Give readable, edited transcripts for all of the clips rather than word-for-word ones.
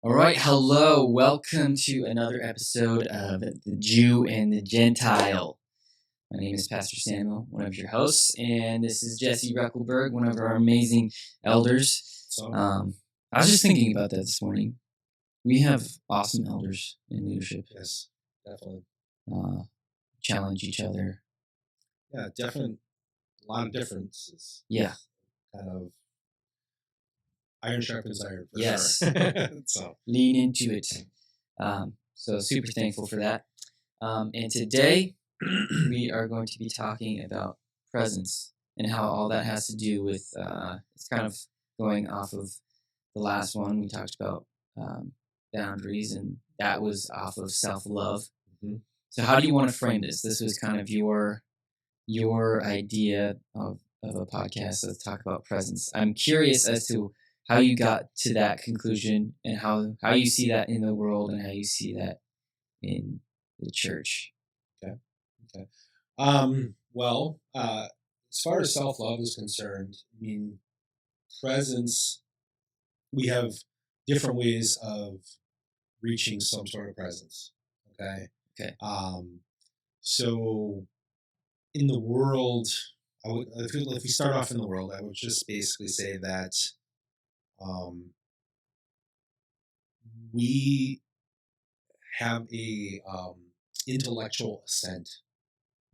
All right, hello. Welcome to another episode of The Jew and the Gentile. My name is Pastor Samuel, one of your hosts, and this is Jesse Ruckelberg, one of our amazing elders. I was just thinking about that this morning. We have awesome elders in leadership. Yes, definitely. Challenge each other. Yeah, definitely. A lot of differences. Yeah. Kind of iron sharpens iron. For Yes. Sure. So lean into it. So super thankful for that. And today we are going to be talking about presence and how all that has to do with. It's kind of going off of the last one we talked about boundaries, and that was off of self-love. Mm-hmm. So how do you want to frame this? This was kind of your idea of a podcast. Let's talk about presence. I'm curious as to how you got to that conclusion and how you see that in the world and how you see that in the church. Okay. Well, as far as self-love is concerned, I mean, presence, we have different ways of reaching some sort of presence. Okay. So in the world, if we start off in the world, I would just basically say that we have a intellectual assent.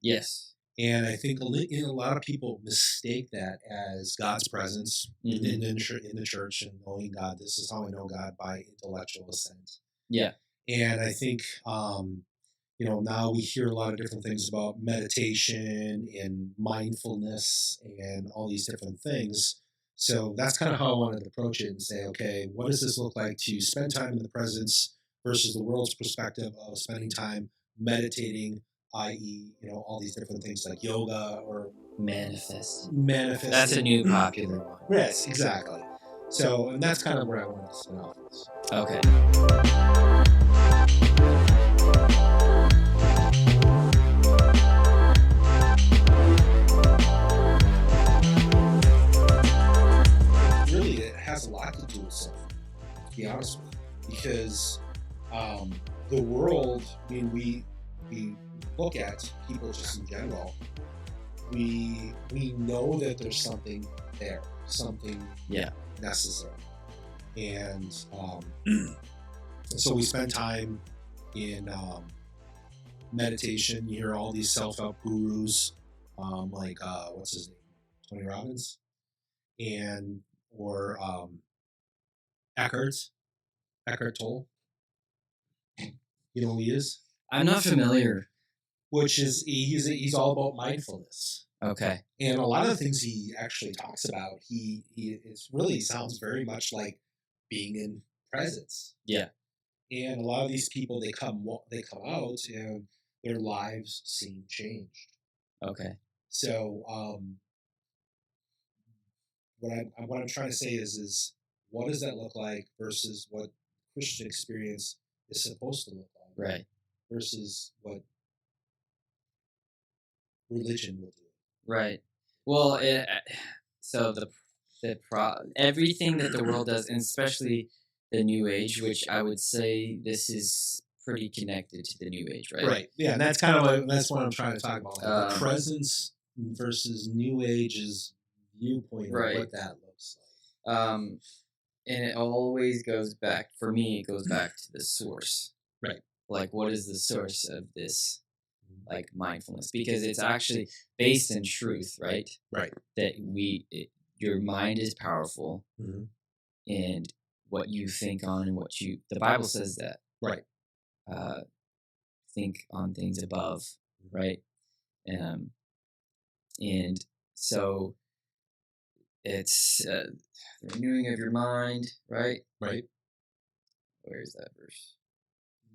Yes. And I think a lot of people mistake that as God's presence in the church and knowing God. This is how I know God, by intellectual assent. Yeah. And I think, now we hear a lot of different things about meditation and mindfulness and all these different things. So that's kind of how I wanted to approach it and say, okay, what does this look like to spend time in the presence versus the world's perspective of spending time meditating, i.e., all these different things like yoga or manifest. That's a new popular one. Yes, exactly. So, and that's kind of where I wanted to spin off this. Okay. Really, it has a lot to do with self, to be honest with you, because the world, I mean, we look at people just in general, we know that there's something there, something necessary. And so we spend time in meditation. You hear all these self-help gurus, like, what's his name? Tony Robbins? Or Eckhart Tolle. You know who he is? I'm not familiar. Which is, he's all about mindfulness. Okay. And a lot of the things he actually talks about, he really sounds very much like being in presence. Yeah. And a lot of these people, they come out and their lives seem changed. Okay. So what I'm trying to say is what does that look like versus what Christian experience is supposed to look like, right? Versus what religion will do, right? Well, so everything that the world does, and especially the New Age, which I would say this is pretty connected to the New Age, right? Right. Yeah, and that's kind of that's what I'm trying to talk about, like the presence versus New Age's viewpoint of what that looks like. And it always goes back, for me, it goes back to the source. Right. Like, what is the source of this, like, mindfulness? Because it's actually based in truth, right? Right. That your mind is powerful, and what you think on and the Bible says that. Right. Think on things above, right? And so it's the renewing of your mind, right? Right. Where is that verse?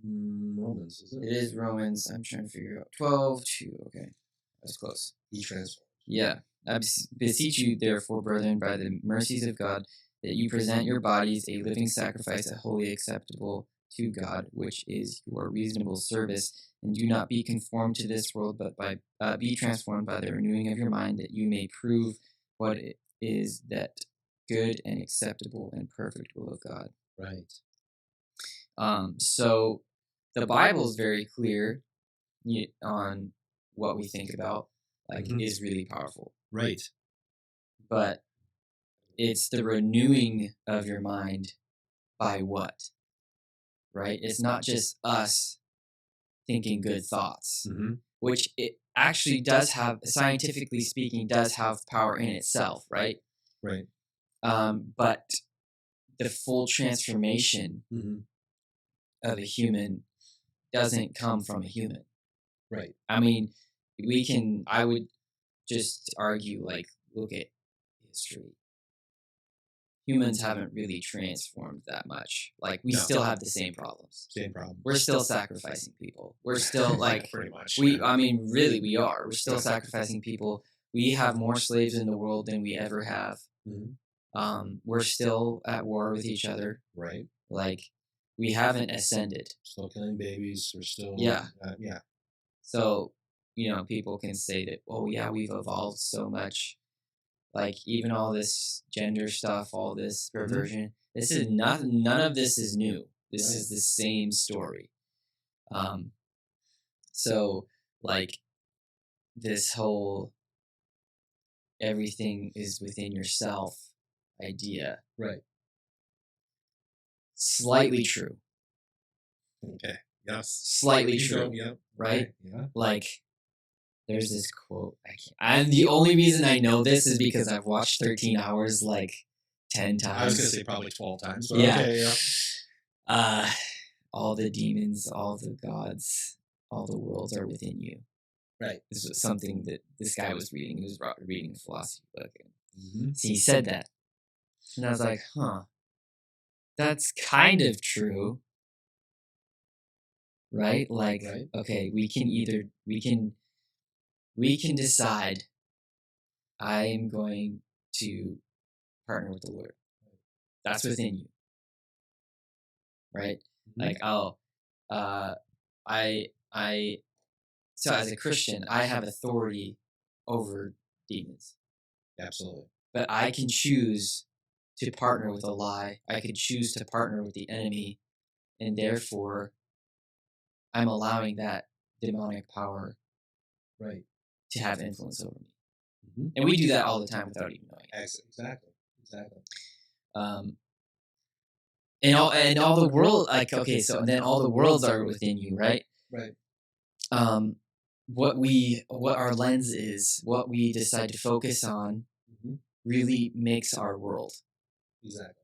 Romans, is it? It is Romans. I'm trying to figure out 12:2. Okay, that's close. Be transformed. Yeah. I beseech you, therefore, brethren, by the mercies of God, that you present your bodies a living sacrifice, a wholly acceptable to God, which is your reasonable service. And do not be conformed to this world, but be transformed by the renewing of your mind, that you may prove what it is that good and acceptable and perfect will of God. Right. So the Bible is very clear on what we think about, like, is really powerful. Right. But it's the renewing of your mind by what? Right? It's not just us thinking good thoughts, which it actually does have, scientifically speaking, does have power in itself, right? Right. But the full transformation of a human doesn't come from a human. Right. I mean, I would just argue, like, look at history. Humans haven't really transformed that much. Like, we still have the same problems. Same problem. We're still sacrificing people. We're still, like, pretty much. I mean, really, we are. We're still sacrificing people. We have more slaves in the world than we ever have. We're still at war with each other. Right. Like, we haven't ascended. Still killing babies. We're still. Yeah. Yeah. So, people can say that, oh, yeah, we've evolved so much. Like, even all this gender stuff, all this perversion, this is nothing. None of this is new. This is the same story. So, like, this whole everything is within yourself idea. Right. Slightly true. Okay. Yes. Slightly true. Yep. Right? Yeah. Like, there's this quote. And the only reason I know this is because I've watched 13 Hours like 10 times. I was going to say probably 12 times. But yeah. Okay, yeah. All the demons, all the gods, all the worlds are within you. Right. This was something that this guy was reading. He was reading a philosophy book. And so he said that. And I was like, huh. That's kind of true. Right? Like, okay, we can decide I'm going to partner with the Lord. That's within you. Right? Like, so as a Christian, I have authority over demons. Absolutely. But I can choose to partner with a lie. I could choose to partner with the enemy, and therefore I'm allowing that demonic power to have influence over me. And we do that all the time without even knowing it. Exactly. And all the world, like, okay, so then all the worlds are within you, right? Right. What our lens is, what we decide to focus on, really makes our world. Exactly.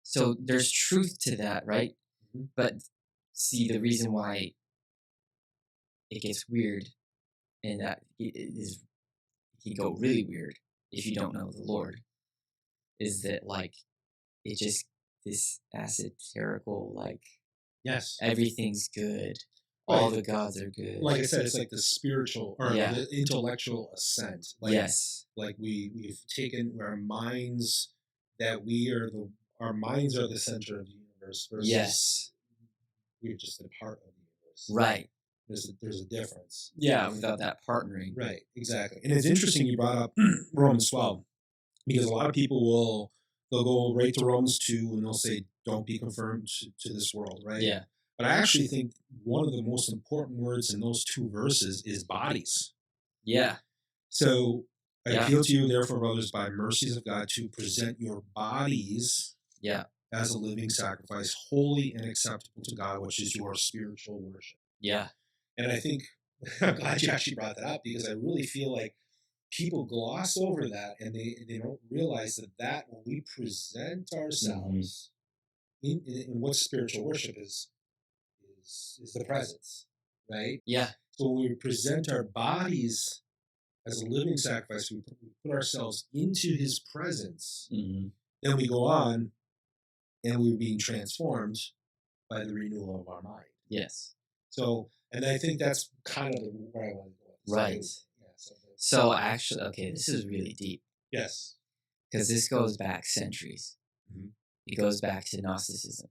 So there's truth to that, right? But see, the reason why it gets weird, and that it can go really weird if you don't know the Lord, is that, like, it just, this esoterical, like, yes, everything's good. All the gods are good. Like I said, it's like the spiritual or the intellectual ascent. Like, yes. Like we've taken our minds that our minds are the center of the universe versus we're just a part of the universe. Right. There's a difference. Yeah, without that partnering. Right, exactly. And it's interesting you brought up Romans 12 because a lot of people they'll go right to Romans 2 and they'll say, don't be conformed to this world, right? Yeah. But I actually think one of the most important words in those two verses is bodies. Yeah. So I appeal to you, therefore, brothers, by mercies of God, to present your bodies as a living sacrifice, holy and acceptable to God, which is your spiritual worship. Yeah. And I think, I'm glad you actually brought that up because I really feel like people gloss over that and they don't realize that when we present ourselves in what spiritual worship is the presence, right? Yeah. So when we present our bodies as a living sacrifice, we put ourselves into his presence, then we go on and we're being transformed by the renewal of our mind. Yes. So, and I think that's kind of where I want to go. Right. So actually, okay, this is really deep. Yes. Because this goes back centuries. It goes back to Gnosticism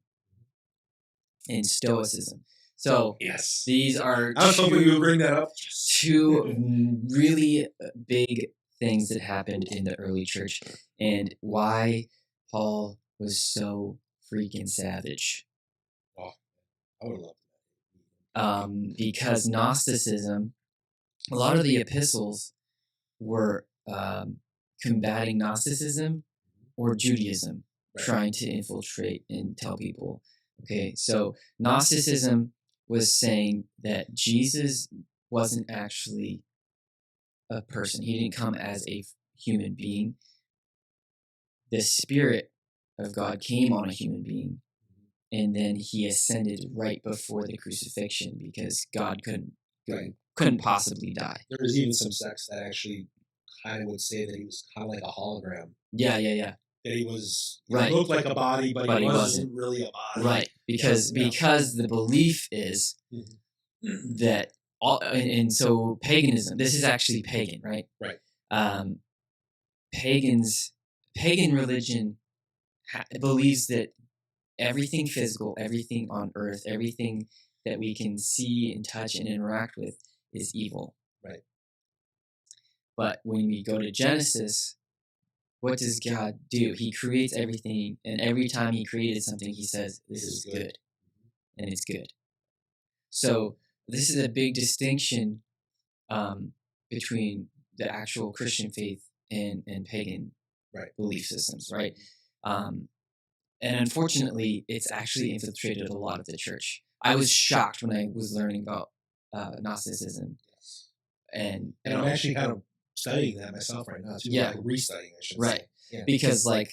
and Stoicism. So yes, these are I was hoping you would bring that up. Two really big things that happened in the early church and why Paul was so freaking savage. Oh, I would love Because Gnosticism, a lot of the epistles were combating Gnosticism or Judaism, trying to infiltrate and tell people. Okay, so Gnosticism was saying that Jesus wasn't actually a person. He didn't come as a human being. The Spirit of God came on a human being, and then he ascended right before the crucifixion because God couldn't possibly die. There was even some sects that actually kind of would say that he was kind of like a hologram. Yeah. That he was Right. He looked like a body, but he wasn't really a body. Right, because the belief is that all, and so paganism. This is actually pagan, right? Right. Pagan religion believes that everything physical, everything on earth, everything that we can see and touch and interact with is evil. Right. But when we go to Genesis, what does God do? He creates everything, and every time he created something, he says, this is good. And it's good. So this is a big distinction between the actual Christian faith and pagan belief systems, right? And unfortunately, it's actually infiltrated a lot of the church. I was shocked when I was learning about Gnosticism. And I'm actually kind of studying that myself right now, too. Yeah. Like restudying, I should say. Yeah. Because, like,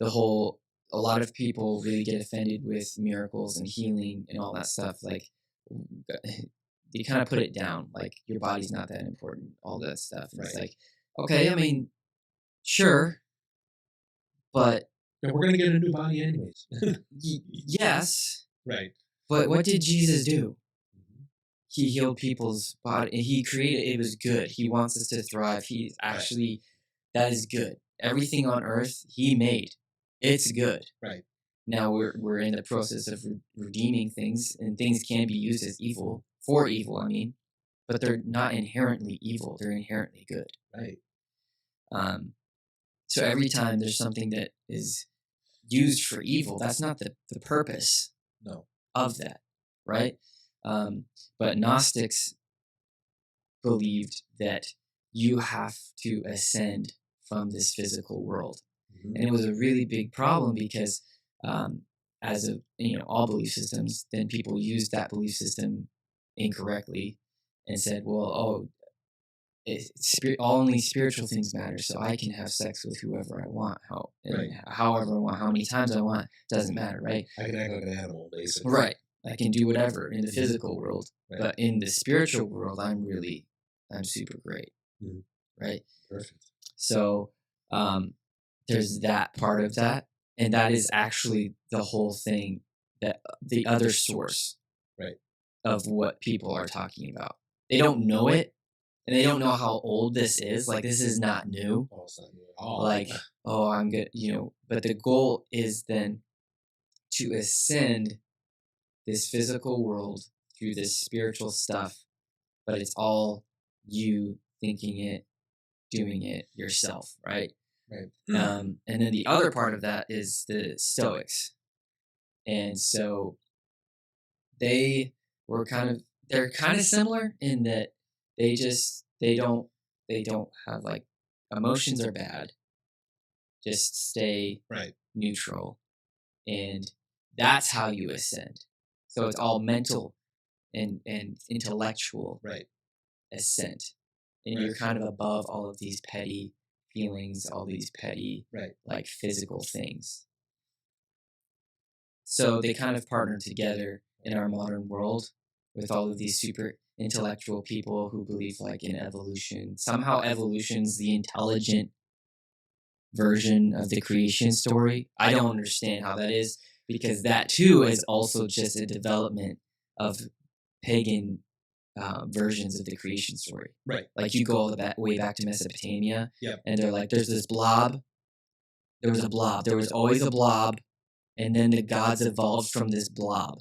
a lot of people really get offended with miracles and healing and all that stuff. Like, they kind of put it down. Like, your body's not that important, all that stuff. And it's like, okay, I mean, sure, but... we're going to get a new body anyways. Yes. Right. But what did Jesus do? He healed people's body. He created, it was good. He wants us to thrive. He actually, that is good. Everything on earth, he made. It's good. Right. Now we're in the process of redeeming things, and things can be used as evil, for evil, I mean, but they're not inherently evil. They're inherently good. Right. So every time there's something that is used for evil, that's not the purpose of that, right? But Gnostics believed that you have to ascend from this physical world. And it was a really big problem because as all belief systems, then people used that belief system incorrectly and said, well, only spiritual things matter, so I can have sex with whoever I want, however I want, how many times I want, doesn't matter, right? I can act like an animal, basically. Right. I can do whatever in the physical world, but in the spiritual world, I'm super great, right? Perfect. So there's that part of that, and that is actually the whole thing, that the other source of what people are talking about. They don't know it, and they don't know how old this is. Like, this is not new. Oh, it's not new at all. Like, I'm good, but the goal is then to ascend this physical world through this spiritual stuff, but it's all you thinking it, doing it yourself, right? Right. And then the other part of that is the Stoics. And so they're kind of similar in that they don't have, like, emotions are bad. Just stay neutral. And that's how you ascend. So it's all mental and intellectual ascent. And you're kind of above all of these petty feelings, all these petty, like, physical things. So they kind of partner together in our modern world with all of these super intellectual people who believe, like, in evolution. Somehow evolution's the intelligent version of the creation story. I don't understand how that is, because that too is also just a development of pagan versions of the creation story. Right. Like, you go all the way back to Mesopotamia, yeah, and they're like, there's this blob. There was a blob. There was always a blob, and then the gods evolved from this blob.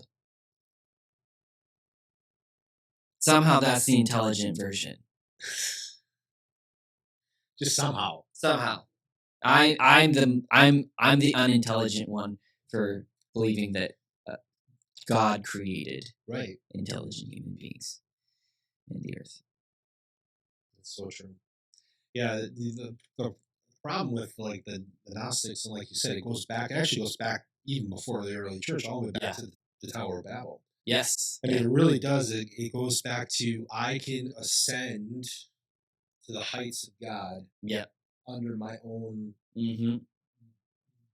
Somehow that's the intelligent version. Just somehow. Somehow. I'm the unintelligent one for believing that God created Right. intelligent human beings in the earth. That's so true. Yeah, the problem with like the Gnostics, and like you said, it actually goes back even before the early church, all the way back to the Tower of Babel. Yes. I mean, it really does. It goes back to I can ascend to the heights of God under my own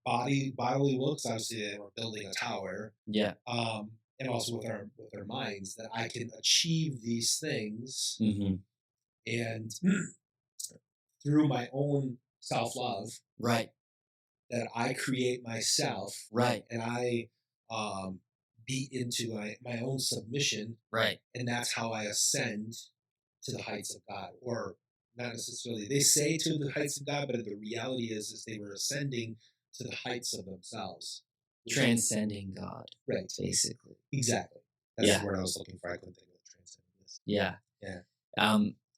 bodily looks. Obviously, they were building a tower. And also with our minds, that I can achieve these things, and through my own self-love, that I create myself, and I beat into my own submission, and that's how I ascend to the heights of God. Or not necessarily, they say to the heights of God, but the reality is they were ascending to the heights of themselves. Transcending God. Right. Basically. Exactly. That's the word I was looking for. I couldn't think of transcendence. Yeah.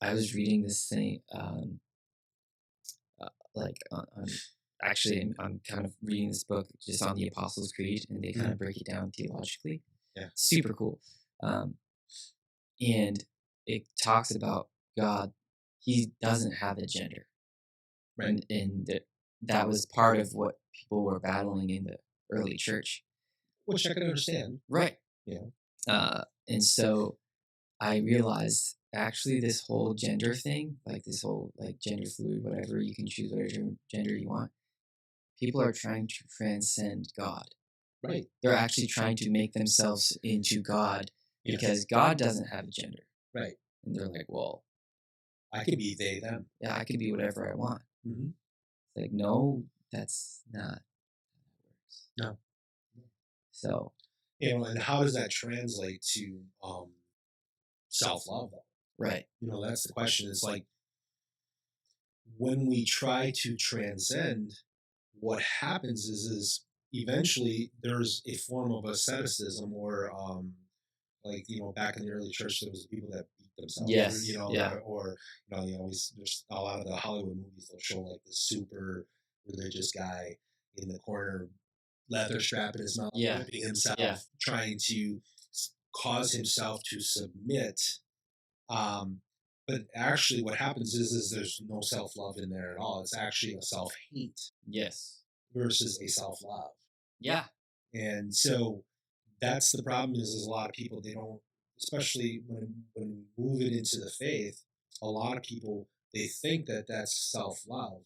I was reading this thing, actually, I'm kind of reading this book just on the Apostles' Creed, and they kind of break it down theologically. Super cool. And it talks about God. He doesn't have a gender. And that was part of what people were battling in the early church. Which I can understand. Right. Yeah. And so I realized actually this whole gender thing, like this whole like gender fluid, whatever, you can choose whatever gender you want. People are trying to transcend God. Right. They're actually trying to make themselves into God because God doesn't have a gender. Right. And they're like, well, I could be they, them. Yeah, I could be whatever I want. It's like, no, that's not how it works. No. So, and how does that translate to self-love? Right. That's the question. It's like when we try to transcend, what happens is eventually there's a form of asceticism, or back in the early church there was people that beat themselves. Yes. Or always, there's a lot of the Hollywood movies, they'll show like the super religious guy in the corner, leather strap in his mouth, whipping himself, trying to cause himself to submit. But actually what happens is there's no self-love in there at all. It's actually a self-hate. Yes. Versus a self-love. Yeah. And so that's the problem is a lot of people, they don't, especially when we move it into the faith, a lot of people, they think that that's self-love.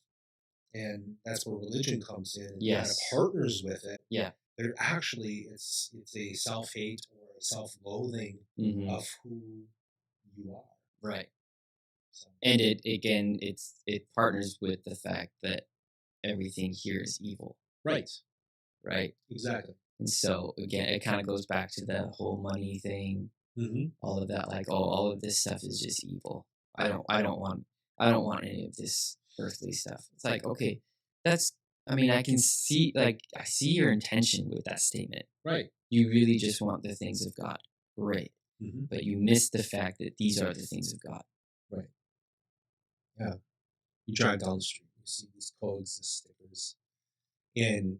And that's where religion comes in and kind of partners with it. Yeah. They're actually, it's a self-hate or a self-loathing of who you are. Right. So. And it partners with the fact that everything here is evil. Right. Exactly. And so again, it kind of goes back to the whole money thing. All of that, like, all of this stuff is just evil. I don't want any of this earthly stuff. It's like, okay, I can see, like, I see your intention with that statement. Right. You really just want the things of God. Great. But you miss the fact that these are the things of God. Right. Yeah. You drive down the street, you see these coexist stickers, and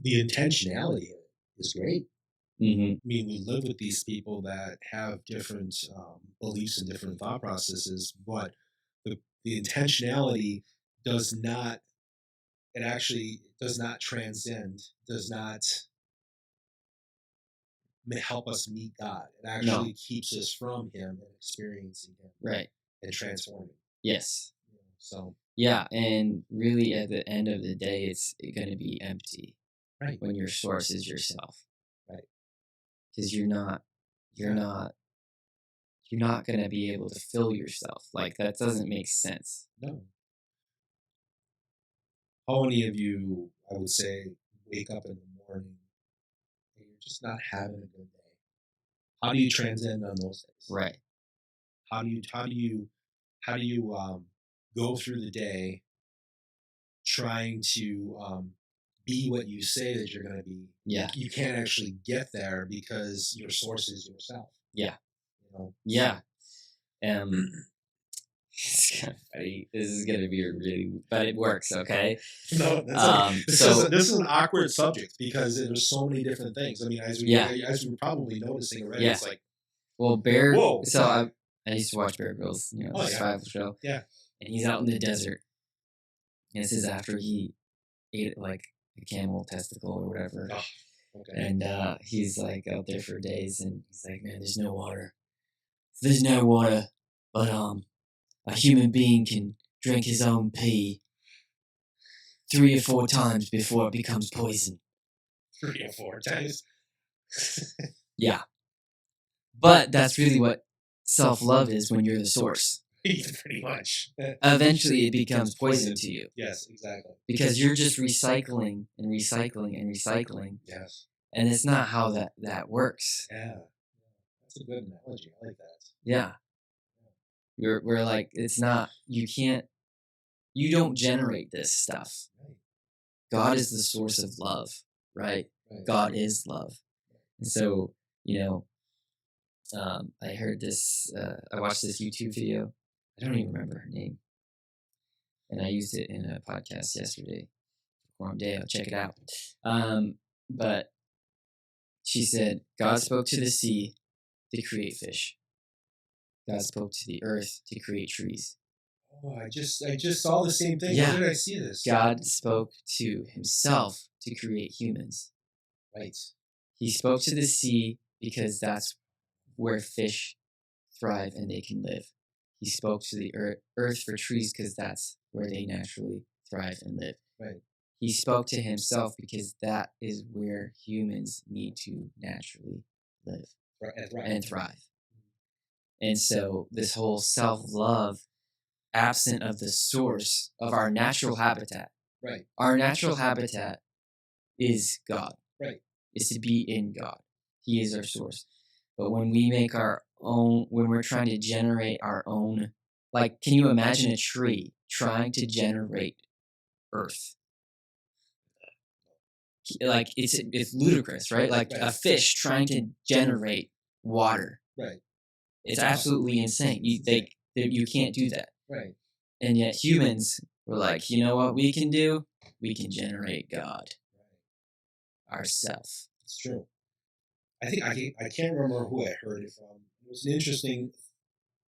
the intentionality of it is great. I mean, we live with these people that have different beliefs and different thought processes, but the intentionality does not transcend, does not help us meet God. It actually keeps us from Him and experiencing Him. Right. And transforming. Yes. So. Yeah, and really at the end of the day, it's going to be empty. Right. When your source is yourself. Right. Because you're not going to be able to fill yourself. Like, that doesn't make sense. No. How many of you, I would say, wake up in the morning and you're just not having a good day? How do you transcend on those days? Right. How do you go through the day trying to be what you say that you're going to be? Yeah. You can't actually get there because your source is yourself. Yeah. You know? Yeah. It's kind of funny. This is gonna be but it works, okay? No, that's okay. So This is an awkward subject because there's so many different things. I mean, as we're probably noticing already, it's like, well, Bear. whoa. So I used to watch Bear Grylls, the survival show. Yeah. And he's out in the desert. And this is after he ate like a camel testicle or whatever. Oh, okay. And he's like out there for days, and he's like, man, there's no water. There's no water, but a human being can drink his own pee 3 or 4 times before it becomes poison. 3 or 4 times. Yeah. But that's really what self-love is when you're the source. Pretty much. Eventually it becomes poison to you. Yes, exactly. Because you're just recycling and recycling and recycling. Yes. And it's not how that works. Yeah. That's a good analogy. I like that. Yeah. We're like, it's not, you don't generate this stuff. Right. God is the source of love, right? God is love. And so, I heard this, I watched this YouTube video. I don't even remember her name. And I used it in a podcast yesterday. Quorum Deo, check it out. But she said, God spoke to the sea to create fish. God spoke to the earth to create trees. Oh, I just saw the same thing. Yeah. Where did I see this? God spoke to himself to create humans. Right. He spoke to the sea because that's where fish thrive and they can live. He spoke to the earth for trees because that's where they naturally thrive and live. Right. He spoke to himself because that is where humans need to naturally live and thrive. And so this whole self-love, absent of the source of our natural habitat. Right. Our natural habitat is God. Right. Is to be in God. He is our source. But when we make our own, when we're trying to generate our own, like, can you imagine a tree trying to generate earth? Like, it's ludicrous, right? Like a fish trying to generate water. Right. It's absolutely insane. You can't do that. Right. And yet humans were like, you know what we can do? We can generate God. Right. Ourself. It's true. I think I can't remember who I heard it from. It was an interesting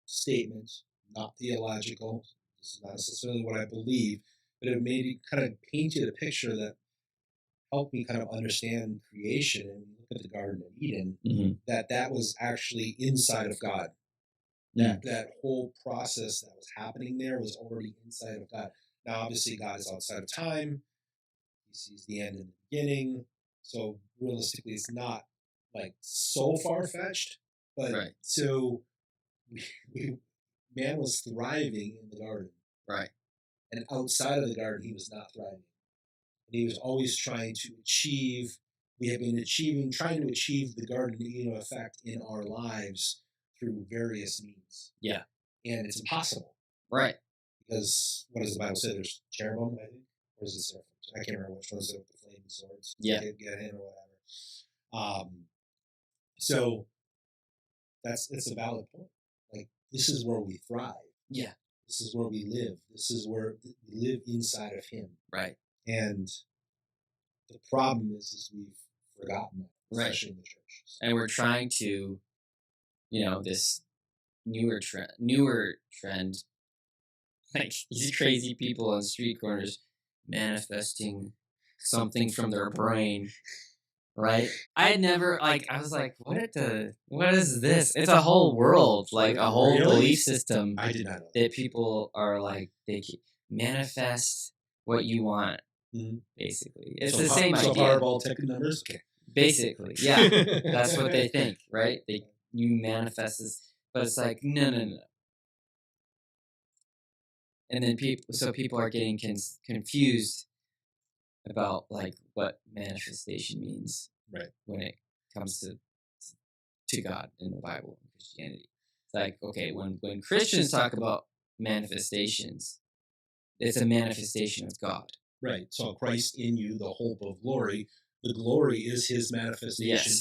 statement, not theological. This is not necessarily what I believe, but it maybe kind of painted a picture that helped me kind of understand creation and look at the Garden of Eden. Mm-hmm. That was actually inside of God. That whole process that was happening there was already inside of God. Now, obviously, God is outside of time. He sees the end and the beginning. So realistically, it's not like so far-fetched. But right. So man was thriving in the garden. Right. And outside of the garden, he was not thriving. And he was always trying to achieve, trying to achieve the Garden of Eden effect in our lives through various means. Yeah. And it's impossible. Right. Because what does the Bible say? There's cherubim, I think? Or is it seraphim? I can't remember which one's with the flaming swords. Yeah. Get in or whatever. So it's a valid point. Like, this is where we thrive. Yeah. This is where we live. This is where we live inside of him. Right. And the problem is we've forgotten that, especially in the church. So. And we're trying to, this newer trend, like these crazy people on street corners manifesting something from their brain, right? I had never, I was like, what is this? It's a whole world, like a whole belief system. I did not know that people are like, they manifest what you want. Mm-hmm. Basically, it's the same idea. So Powerball ticket numbers, okay. Basically, yeah, that's what they think, right? You manifest this, but it's like no. And then people are getting confused about like what manifestation means, right? When it comes to God in the Bible and Christianity, it's like, okay, when Christians talk about manifestations, it's a manifestation of God. Right. So Christ in you, the hope of glory. The glory is his manifestation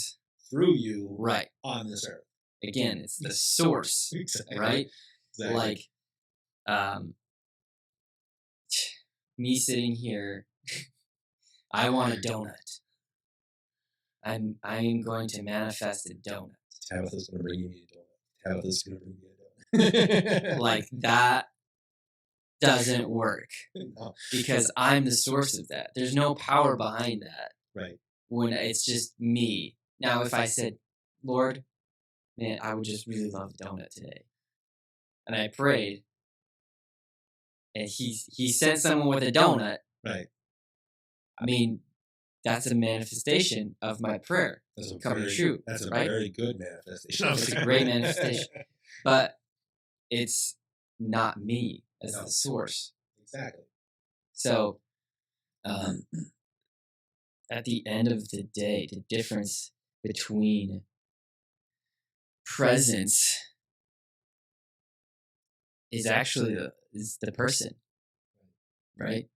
through you on this earth. Again, it's the source, exactly. right? Exactly. me sitting here, I want a donut. I'm going to manifest a donut. Tabitha's going to bring you a donut. Tabitha's going to bring you a donut. Like, that doesn't work. No. Because I'm the source of that. There's no power behind that. Right. When it's just me. Now, if I said, Lord, man, I would just really love a donut today. And I prayed, and he sent someone with a donut. Right. I mean, that's a manifestation of my prayer coming true. That's a right? very good manifestation. It's a great manifestation. But it's not me as the source. Exactly. So, at the end of the day, the difference between presence is actually the person, right?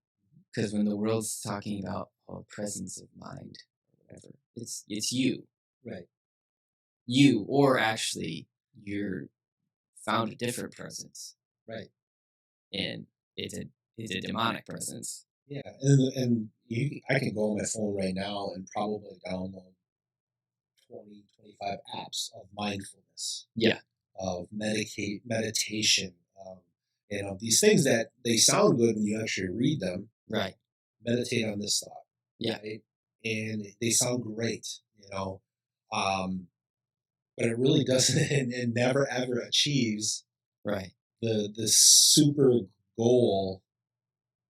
Because when the world's talking about presence of mind, or whatever, it's you, right? You, or actually you're found a different presence, right? And it's a demonic presence. Yeah, and I can go on my phone right now and probably download 20, 25 apps of mindfulness. Yeah. Of meditation. These things that they sound good when you actually read them. Right. Meditate on this thought. Yeah. Right? And they sound great, but it really doesn't, and never ever achieves. Right. The super goal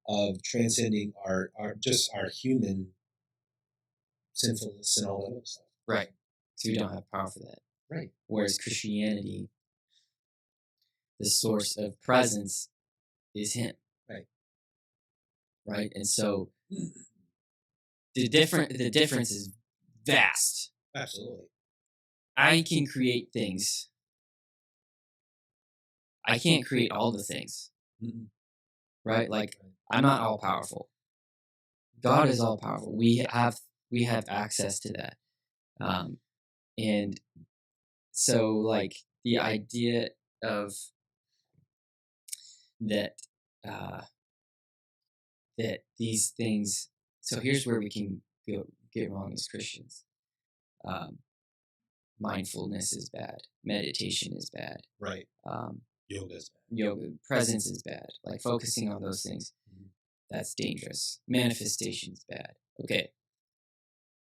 of transcending our human sinfulness and all that other stuff. Right. So we don't have power for that. Right. Whereas Christianity, the source of presence is Him. Right. Right. And so the difference is vast. Absolutely. I can create things. I can't create all the things. Mm-hmm. Right? Like, I'm not all powerful. God is all powerful. We have access to that. And so, like, the idea of that these things. So here's where we can get wrong as Christians. Mindfulness is bad. Meditation is bad. Right. Yoga is bad. Yoga, presence is bad. Like, focusing on those things, that's dangerous. Manifestation is bad. Okay.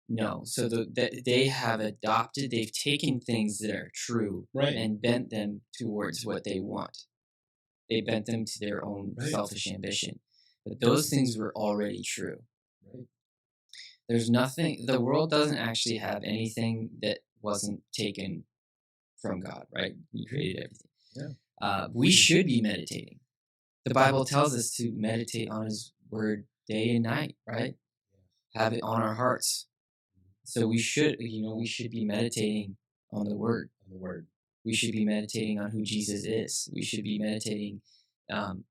No. So they've taken things that are true, right, and bent them towards what they want. They bent them to their own selfish ambition. But those things were already true. Right. There's nothing, the world doesn't actually have anything that wasn't taken from God, right? He created everything. Yeah. We should be meditating. The Bible tells us to meditate on His Word day and night, right? Have it on our hearts. So we should be meditating on the Word. On the Word. We should be meditating on who Jesus is. We should be meditating on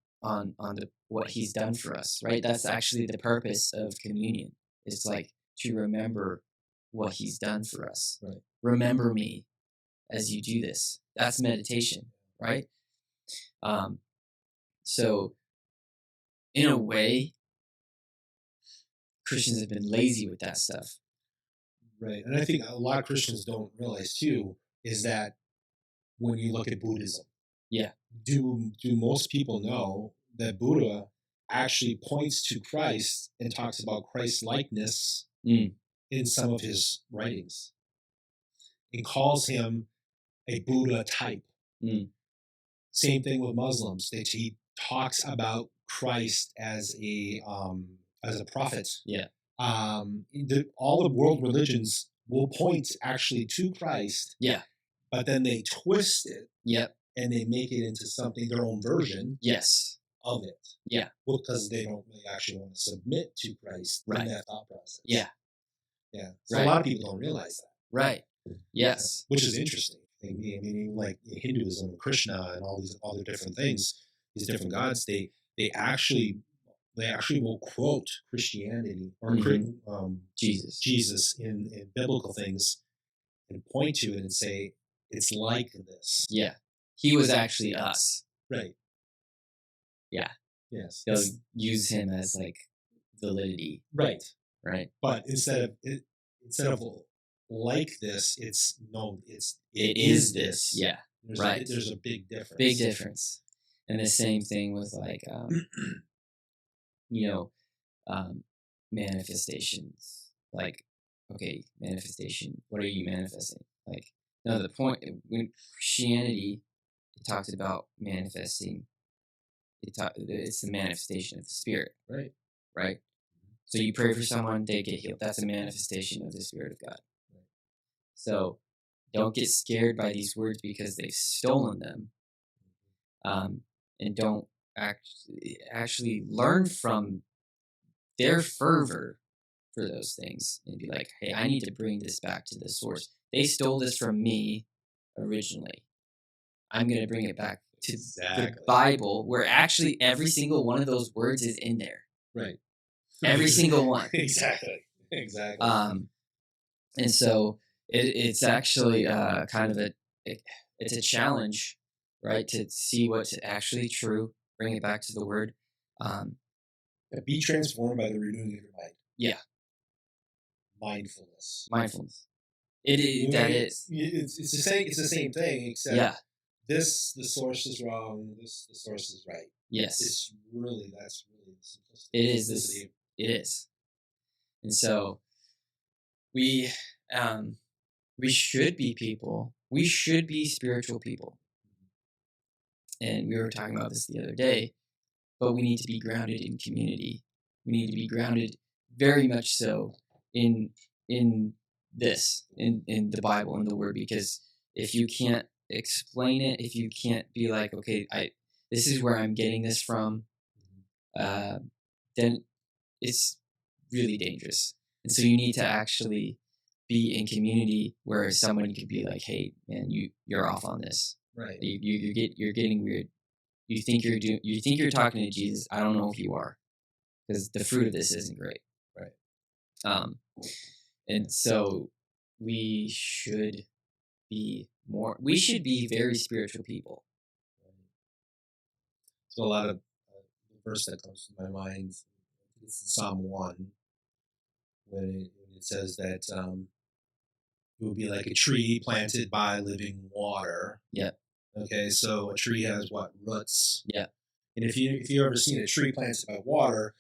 what He's done for us, right? That's actually the purpose of communion. It's like to remember what He's done for us. Right. Remember me as you do this. That's meditation, right? So in a way, Christians have been lazy with that stuff. Right. And I think a lot of Christians don't realize too is that when you look at Buddhism, do most people know that Buddha actually points to Christ and talks about Christ-likeness in some of his writings? He calls him a Buddha type. Same thing with Muslims. He talks about Christ as a prophet. Yeah. All the world religions will point actually to Christ. Yeah. But then they twist it. Yep. And they make it into something, their own version. Yes. Of it. Yeah. Well, because they don't really actually want to submit to Christ in that thought process. Yeah. Yeah. So a lot of people don't realize that. Right. Yes. Which is interesting. I mean, like Hinduism, Krishna, and all these other different things, these different gods, they actually will quote Christianity or Jesus in biblical things and point to it and say it's like this. Yeah, He was actually us. Right. Yeah. Yes. They'll use him as like validity. Right. Right. But instead of like this, it is this. Yeah. Right. There's a big difference. Big difference. And the same thing with like, you know, manifestations. Like, okay, manifestation. What are you manifesting? Like, no, the point when Christianity it talks about manifesting. It's the manifestation of the Spirit. Right. Right. So you pray for someone, they get healed. That's a manifestation of the Spirit of God. Right. So don't get scared by these words because they've stolen them, and don't actually learn from their fervor for those things and be like, hey, I need to bring this back to the source. They stole this from me originally. I'm going to bring it back to the Bible, where actually every single one of those words is in there. Right. Every single one. Exactly. And so it's actually kind of it's a challenge, right, to see what's actually true, bring it back to the Word. Be transformed by the renewing of your mind. Yeah. Mindfulness. It's the same thing, except the source is wrong, the source is right. Yes. That's really the simplicity. It is this. It is. And so we should be people. We should be spiritual people. And we were talking about this the other day, but we need to be grounded in community. We need to be grounded very much so in the Bible, in the Word, because if you can't explain it, if you can't be like, okay, this is where I'm getting this from, then it's really dangerous. And so you need to actually be in community where someone could be like, hey, man, you're off on this. Right. You're getting weird. You think you're talking to Jesus. I don't know if you are, because the fruit of this isn't great. Right. And so we should be very spiritual people. So a lot of the verse that comes to my mind is Psalm 1, when it says that it will be like a tree planted by living water. Yeah. Okay, so a tree has what? Roots. Yeah. And if you ever seen a tree planted by water,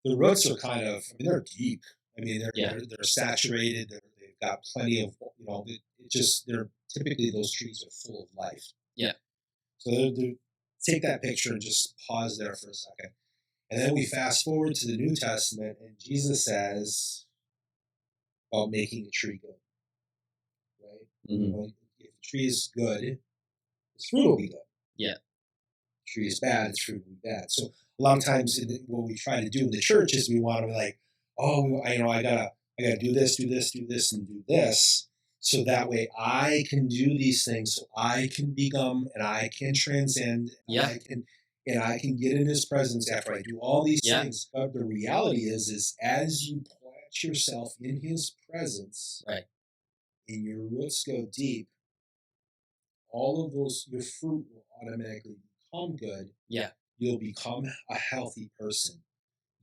the roots are kind of, they're deep. They're saturated. They've got plenty of, they're typically, those trees are full of life. Yeah. So take that picture and just pause there for a second. And then we fast forward to the New Testament, and Jesus says about making a tree good. Right? Mm-hmm. If the tree is good, its fruit will be good. Yeah. If the tree is bad, its fruit will be bad. So a lot of times what we try to do in the church is we want to be like, I gotta do this, and do this, so that way I can do these things, so I can become and I can transcend. Yeah. And I can get in His presence after I do all these things. But the reality is as you plant yourself in His presence, right, and your roots go deep, all of those, your fruit will automatically become good. Yeah. You'll become a healthy person.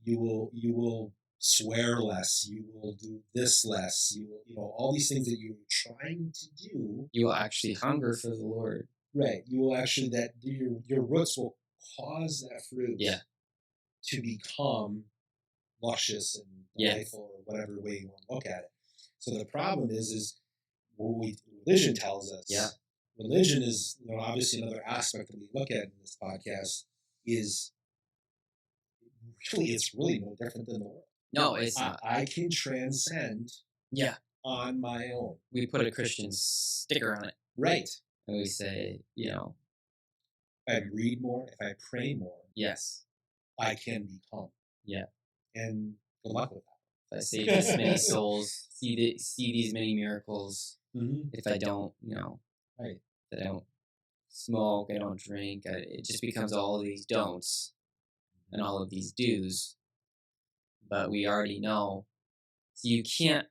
You will swear less. You will do this less. You will, all these things that you're trying to do. You will actually hunger for the Lord. Right. You will actually, that your roots will cause that fruit to become luscious and delightful, or whatever way you want to look at it. So the problem is what religion tells us. Yeah. Religion is, obviously another aspect that we look at in this podcast is it's really no different than the world. No, it's not. I can transcend on my own. We put a Christian sticker on it. Right. And we say, if I read more, if I pray more, yes, I can become. Yeah. And good luck with that. If I save this many souls, see these many miracles, if I don't, right. If I don't smoke, I don't drink, it just becomes all of these don'ts and all of these do's. But we already know, so you can't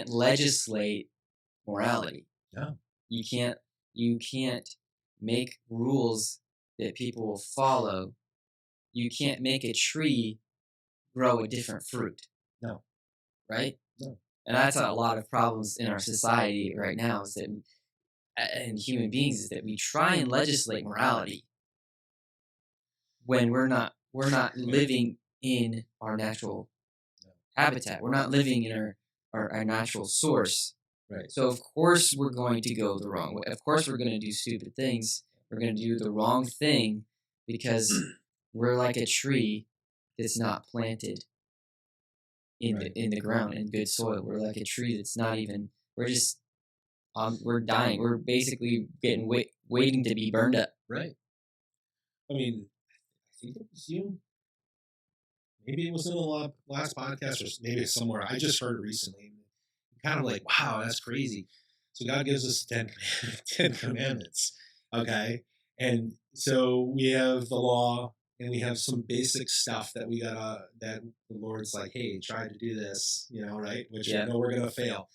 legislate morality. No. You can't make rules that people will follow, you can't make a tree grow a different fruit. No. Right? No. And that's a lot of problems in our society right now, is that, and human beings, is that we try and legislate morality when we're not living in our natural habitat. We're not living in our natural source. Right. So of course we're going to go the wrong way. Of course we're going to do stupid things. We're going to do the wrong thing because we're like a tree that's not planted in the ground in good soil. We're like a tree that's not even. We're just we're dying. We're basically getting waiting to be burned up. Right. I mean, I think it was you. Maybe it was in the last podcast, or maybe it's somewhere. I just heard it recently. Kind of like, wow, that's crazy. So God gives us the 10 Commandments, okay? And so we have the law, and we have some basic stuff that we gotta, that the Lord's like, hey, try to do this, right? Which I know we're gonna fail.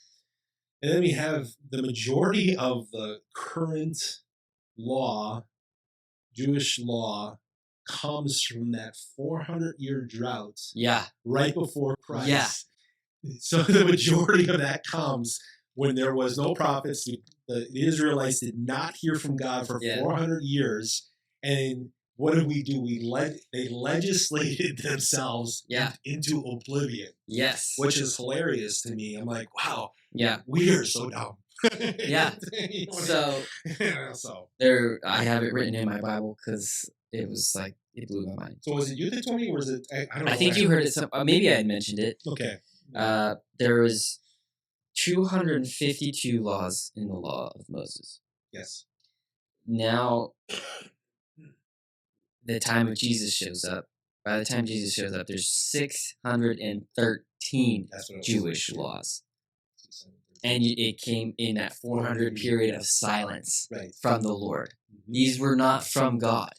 And then we have the majority of the current law, Jewish law, comes from that 400-year drought. Yeah. Right before Christ. Yeah. So the majority of that comes when there was no prophets. The Israelites did not hear from God for 400 years. And what did we do? They legislated themselves into oblivion. Yes. Which is hilarious to me. I'm like, wow. Yeah. We are so dumb. Yeah. So there, I have it written in my Bible because it was like, it blew my mind. So was it you that told me, or was it? I don't know. I think you heard it. Maybe I had mentioned it. Okay. There was 252 laws in the law of Moses. Yes. Now, the time of Jesus shows up. By the time Jesus shows up, there's 613 Jewish laws. And it came in that 400 period of silence from the Lord. Mm-hmm. These were not from God.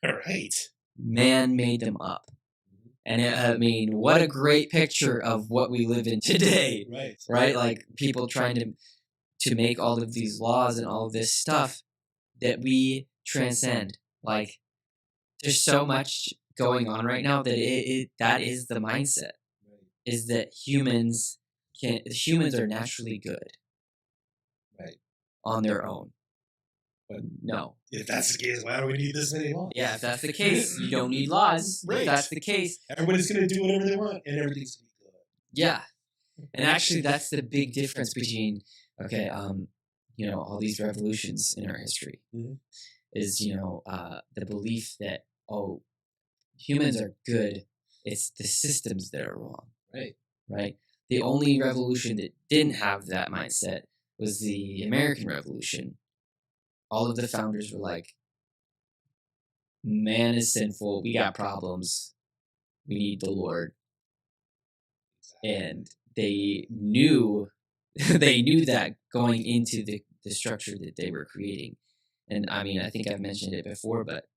Right. Man made them up. And I mean, what a great picture of what we live in today. Right? Like people trying to make all of these laws and all of this stuff that we transcend. Like there's so much going on right now that that is the mindset. Is that humans are naturally good. Right. On their own. But no. If that's the case, why do we need this many laws? Yeah, if that's the case, you don't need laws. Right. If that's the case, everybody's going to do whatever they want, and everything's going to be good. Yeah, and actually, that's the big difference between all these revolutions in our history. Mm-hmm. Is the belief that humans are good. It's the systems that are wrong. Right. The only revolution that didn't have that mindset was the American Revolution. All of the founders were like, man is sinful. We got problems. We need the Lord. And they knew that going into the structure that they were creating. And I mean, I think I've mentioned it before, but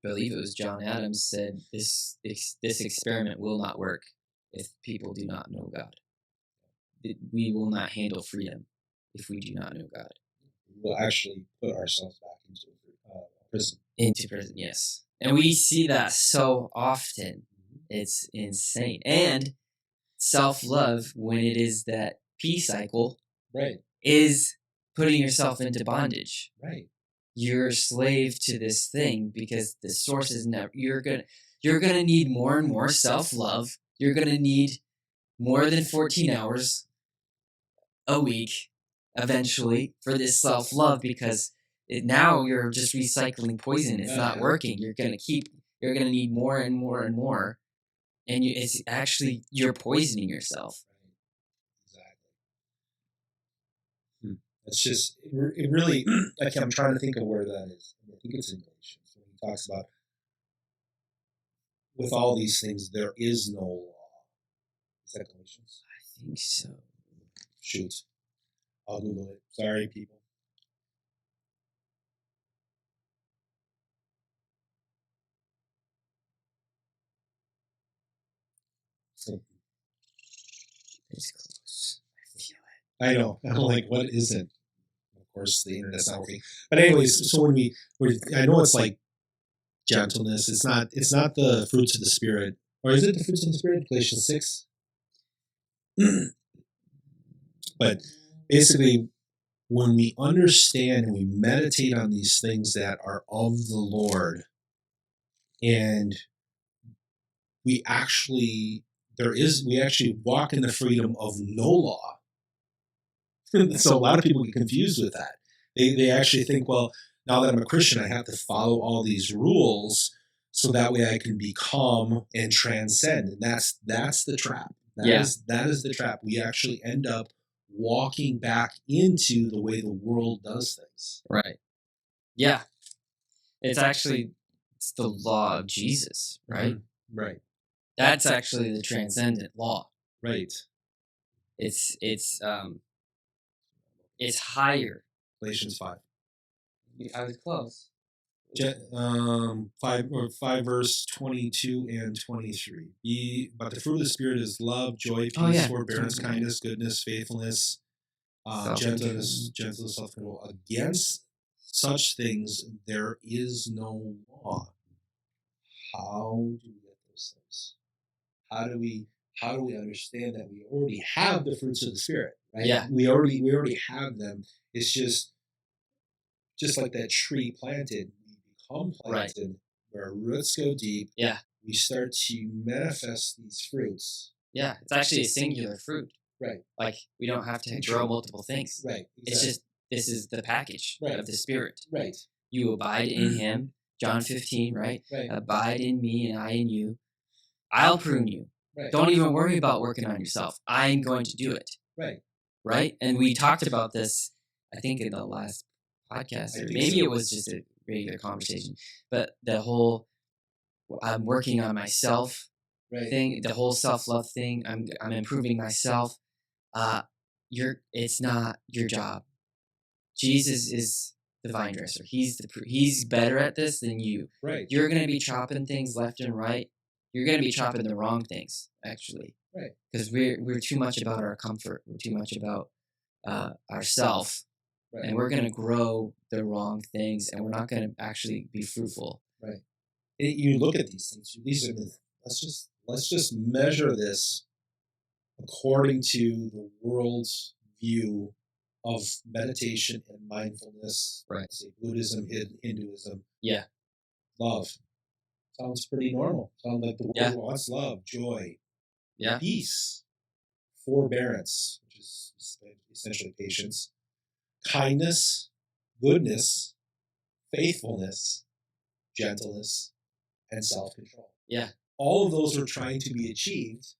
I believe it was John Adams said this experiment will not work if people do not know God. We will not handle freedom if we do not know God. We'll actually put ourselves back into prison. Into prison, yes. And we see that so often. It's insane. And self-love, when it is that peace cycle, is putting yourself into bondage. Right. You're a slave to this thing because the source is never. You're gonna need more and more self-love. You're gonna need more than 14 hours a week eventually for this self-love because now you're just recycling poison. It's not working. You're gonna need more and more and more, and it's actually you're poisoning yourself. Exactly. It's just it really. Like I'm trying to think of where that is. I think it's in Galatians when he talks about with all these things there is no law. Is that Galatians? I think so. Shoot. I'll Google it. Sorry, people. It's close. I feel it. I know. I'm like, what is it? Of course, the internet's not working. But anyways, so I know it's like gentleness. It's not the fruits of the Spirit. Or is it the fruits of the Spirit? Galatians 6? But basically, when we understand and we meditate on these things that are of the Lord, and we actually walk in the freedom of no law. So a lot of people get confused with that. They actually think, well, now that I'm a Christian, I have to follow all these rules so that way I can become and transcend. And that's the trap. That is the trap. We actually end up walking back into the way the world does things. Right. Yeah. It's the law of Jesus, right? Mm-hmm. Right. That's actually the transcendent law. Right. It's higher. Galatians 5. I was close. 5 verse 22 and 23. But the fruit of the Spirit is love, joy, peace, forbearance, kindness, goodness, faithfulness, gentleness, self-control. Against such things there is no law. How do we get those things? How do we understand that we already have the fruits of the Spirit? Right? Yeah. We already have them. It's just like that tree planted. We become planted where our roots go deep. Yeah. We start to manifest these fruits. Yeah. It's actually a singular fruit. Right. Like we don't have to grow multiple things. Right. Exactly. It's just this is the package of the Spirit. Right. You abide in Him. John 15, right? Right. Abide in me and I in you. I'll prune you. Right. Don't even worry about working on yourself. I'm going to do it. Right. Right? And we talked about this, I think, in the last podcast, or maybe it was just a regular conversation. But the whole I'm working on myself thing, the whole self-love thing, I'm improving myself. It's not your job. Jesus is the vine dresser. He's better at this than you. Right. You're going to be chopping things left and right. You're going to be chopping the wrong things, actually. Right. Because we're too much about our comfort. We're too much about ourself. Right. And we're going to grow the wrong things, and we're not going to actually be fruitful. Right. You look at these things. These are let's just measure this according to the world's view of meditation and mindfulness. Right. Say Buddhism, Hinduism. Yeah. Love. Sounds pretty normal. Sounds like the world wants love, joy, peace, forbearance, which is essentially patience, kindness, goodness, faithfulness, gentleness, and self-control. Yeah. All of those are trying to be achieved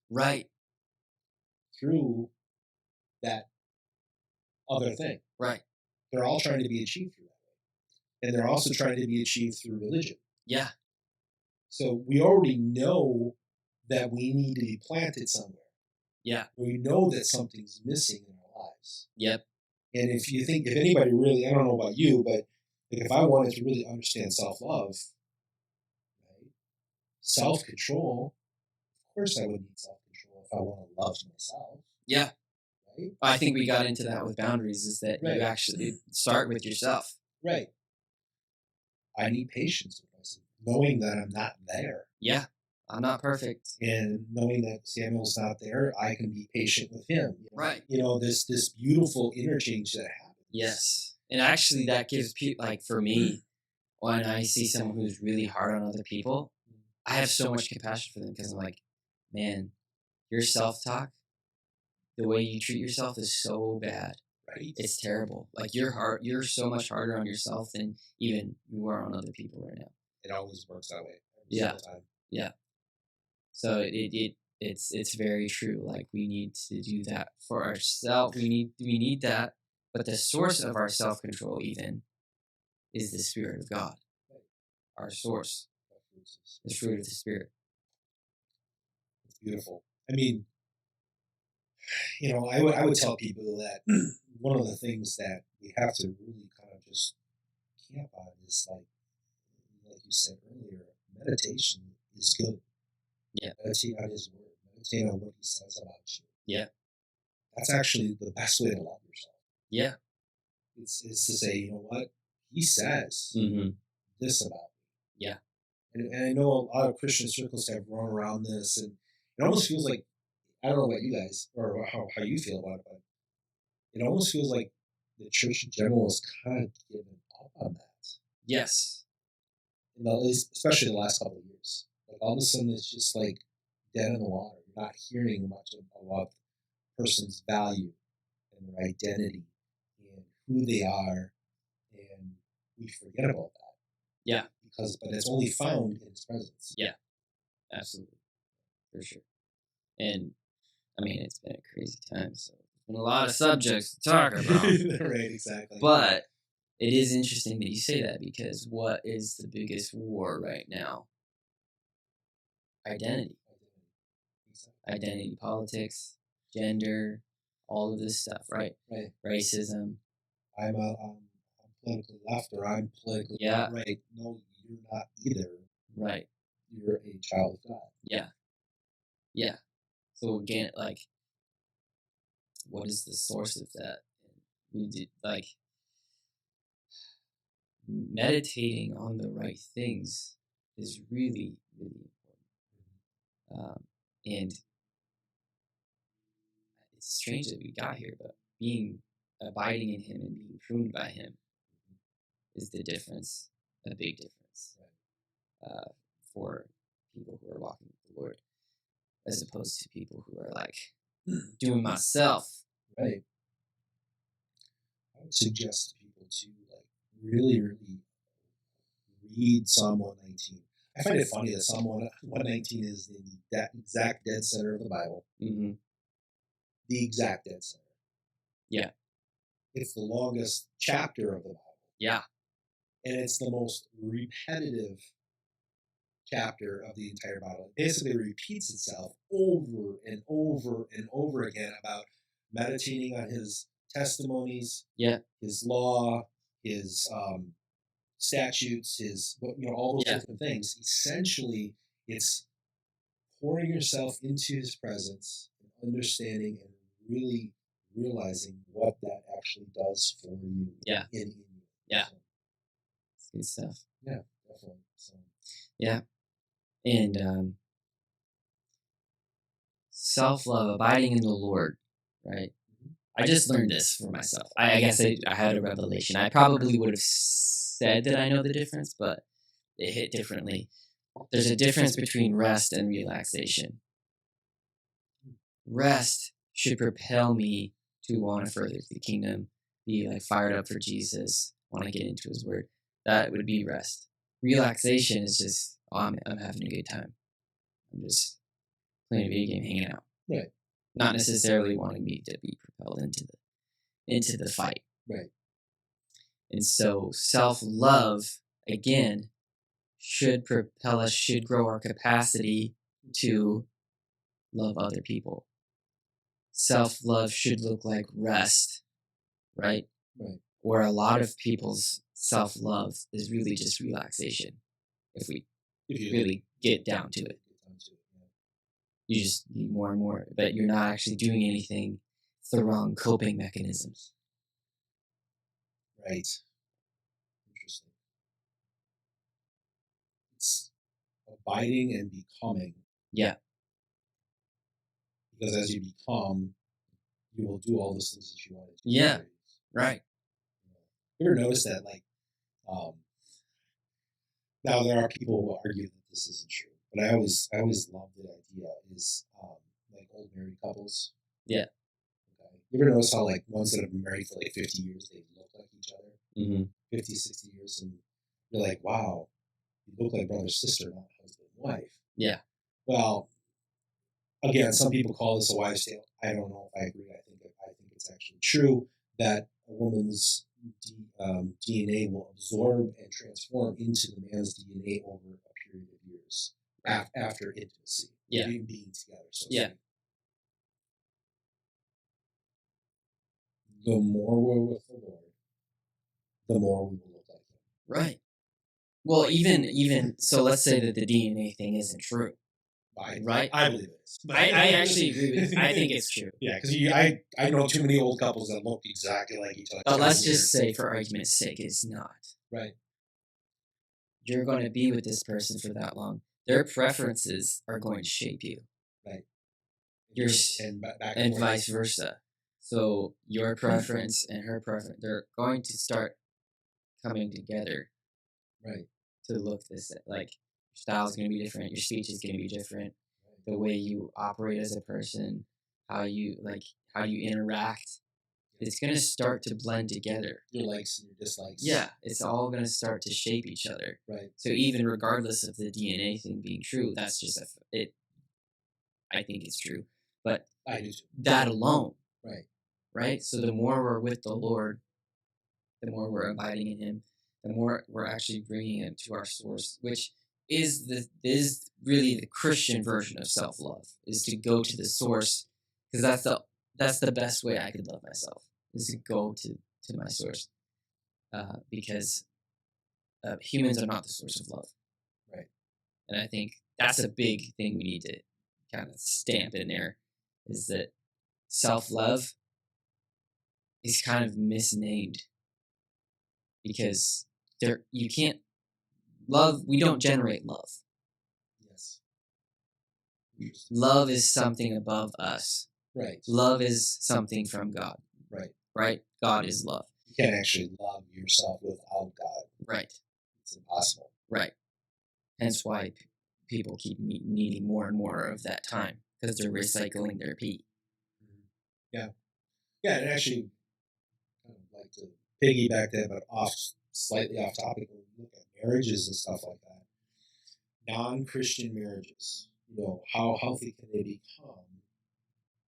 through that other thing. Right. They're all trying to be achieved through that way. And they're also trying to be achieved through religion. Yeah. So we already know that we need to be planted somewhere. Yeah. We know that something's missing in our lives. Yep. And if anybody really, I don't know about you, but if I wanted to really understand self-love, right, self-control, of course I would need self-control if I want to love myself. Yeah. Right? I think we got into that with boundaries, is that you actually start with yourself. Right. I need patience with myself, knowing that I'm not there. Yeah. I'm not perfect. And knowing that Samuel's not there, I can be patient with him. Right. This beautiful interchange that happens. Yes. And actually that gives people, like for me, when I see someone who's really hard on other people, I have so much compassion for them because I'm like, man, your self-talk, the way you treat yourself is so bad. Right. It's terrible. Like you're so much harder on yourself than even you are on other people right now. It always works that way. Yeah. Time. Yeah. So it's very true. Like we need to do that for ourselves. We need that. But the source of our self-control even is the Spirit of God. Our source. The fruit of the Spirit. It's beautiful. I mean, I would tell people that one of the things that we have to really kind of just camp on is like you said earlier, meditation is good. Yeah. Meditate on His Word. Meditate on what He says about you. Yeah. That's actually the best way to love yourself. Yeah. It's to say, you know what? He says this about me. Yeah. and I know a lot of Christian circles have run around this, and it almost feels like, I don't know about you guys or how you feel about it, but it almost feels like the church in general is kind of given up on that. Yes. Especially the last couple of years. Like all of a sudden, it's just like dead in the water. You're not hearing much about a person's value and their identity and who they are, and we forget about that. Yeah. But it's only found in His presence. Yeah, absolutely, for sure. And I mean, it's been a crazy time, so there's been a lot of subjects to talk about. Right, exactly. But it is interesting that you say that, because what is the biggest war right now? Identity. Identity politics, gender, all of this stuff, right? Right. Racism. I'm politically left, or I'm politically right. No, you're not either. Right. You're a child of God. Yeah. Yeah. So again, like, what is the source of that? We did, like, meditating on the right things is really, really important. And it's strange that we got here, but abiding in Him and being pruned by Him is the difference, a big difference, for people who are walking with the Lord, as opposed to people who are like doing myself. Right. I would suggest to people to like really, really read Psalm 119. I find it funny that Psalm 119 is the exact dead center of the Bible. Mm-hmm. The exact dead center. Yeah. It's the longest chapter of the Bible. Yeah. And it's the most repetitive chapter of the entire Bible. It basically repeats itself over and over and over again about meditating on His testimonies, His law, His statutes, His all those different things. Essentially, it's pouring yourself into His presence and understanding and really realizing what that actually does for you. Yeah. In you. Yeah. It's good stuff. Yeah, definitely. So. Yeah. And self-love, abiding in the Lord, right? I just learned this for myself. I guess I had a revelation. I probably would have said that I know the difference, but it hit differently. There's a difference between rest and relaxation. Rest should propel me to want to further the kingdom, be like fired up for Jesus, want to get into His word. That would be rest. Relaxation is just, I'm having a good time. I'm just playing a video game, hanging out. Right. Not necessarily wanting me to be propelled into the fight. Right. And so self-love, again, should propel us, should grow our capacity to love other people. Self-love should look like rest, right? Right. Where a lot of people's self-love is really just relaxation. If you really get down to it. You just need more and more, but you're not actually doing anything. It's the wrong coping mechanisms. Right. Interesting. It's abiding and becoming. Yeah. Because as you become, you will do all those things that you want to do. Yeah. Right. You ever notice that, like, now there are people who argue that this isn't true, but I always love the idea is like old married couples. Yeah. Okay. You ever notice how like ones that have been married for like 50 years, they look like each other? Mm-hmm. 50, 60 years, and you're like, wow, you look like brother, sister, not husband, wife. Yeah. Well, again, some people call this a wives' tale. I don't know if I agree. I think it's actually true that a woman's DNA will absorb and transform into the man's DNA over a period of years after intimacy. Yeah. Being together. So yeah. The more we're with the Lord, the more we will look like Him. Right. Well, even so, let's say that the DNA thing isn't true. Right? I believe it is. I actually agree with you. I think it's true. Yeah, because I know too many old couples that look exactly like each other. But let's just say, for argument's sake, it's not. Right. you're going to be with this person for that long, their preferences are going to shape you. Right. And and vice versa. So your preference and her preference, they're going to start coming together. Right. To look this like your style is going to be different, your speech is going to be different, the way you operate as a person, how you interact, it's going to start to blend together. Your likes and your dislikes. Yeah, it's all going to start to shape each other. Right. So even regardless of the DNA thing being true, that's just I think it's true. But I do too. That alone. Right. Right? So the more we're with the Lord, the more we're abiding in Him, the more we're actually bringing Him to our source, which is really the Christian version of self-love, is to go to the source, because that's the best way I could love myself, is to go to my source, because humans are not the source of love. Right. And I think that's a big thing we need to kind of stamp in there, is that self-love is kind of misnamed, because you can't love. We don't generate love. Yes. Love is something above us. Right. Love is something from God. Right. Right. God is love. You can't actually love yourself without God. Right. It's impossible. Right. Hence why people keep needing more and more of that time, because they're recycling their pee. Yeah. Yeah, and actually, kind of like to piggyback that, but slightly off topic, when we look at marriages and stuff like that, non-Christian marriages, how healthy can they become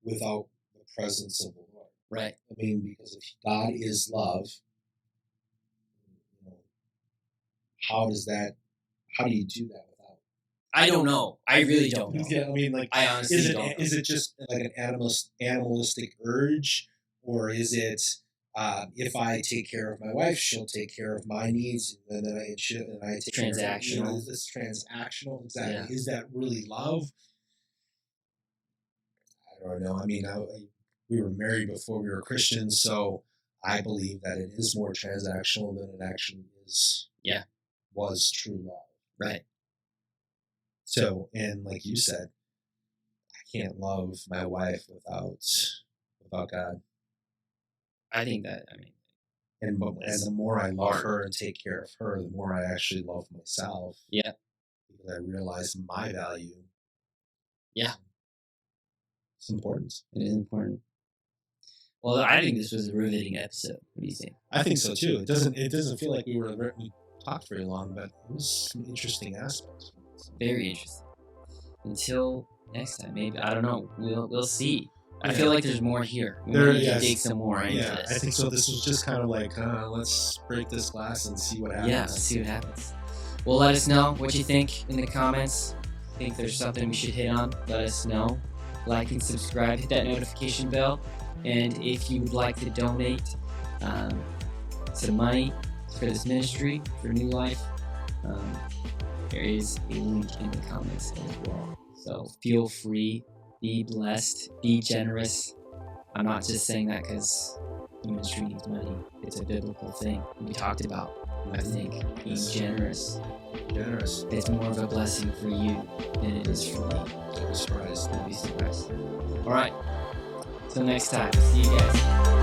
without the presence of the Lord? Right. I mean, because if God is love, how do you do that without? I don't know. I really don't know. Yeah, I mean, like, I honestly don't know. Is it just like an animalistic urge, or is it if I take care of my wife, she'll take care of my needs, and then I take transactional. Care of it's transactional. Exactly. Yeah. Is that really love? I don't know. I mean, we were married before we were Christians, so I believe that it is more transactional than it actually is. Yeah. Was true love. Right. So, and like you said, I can't love my wife without God. I think that, and the more I love her and take care of her, the more I actually love myself. Yeah. Because I realize my value. Yeah. It's important. It is important. Well, I think this was a riveting episode. What do you think? I think so too. It doesn't feel like we talked very long, but it was some interesting aspects. Very interesting. Until next time, maybe, I don't know. We'll see. I feel like there's more here. We need to dig some more into this. I think so. This was just kind of like, let's break this glass and see what happens. Yeah, let's see what happens. Well, let us know what you think in the comments. Think there's something we should hit on? Let us know. Like and subscribe. Hit that notification bell. And if you would like to donate some money for this ministry, for New Life, there is a link in the comments as well. So feel free. Be blessed. Be generous. I'm not just saying that because the ministry needs money. It's a biblical thing. We talked about, I think, being generous. Generous. It's more of a blessing for you than it is for me. Don't be surprised. Don't be surprised. All right. Till next time. See you guys.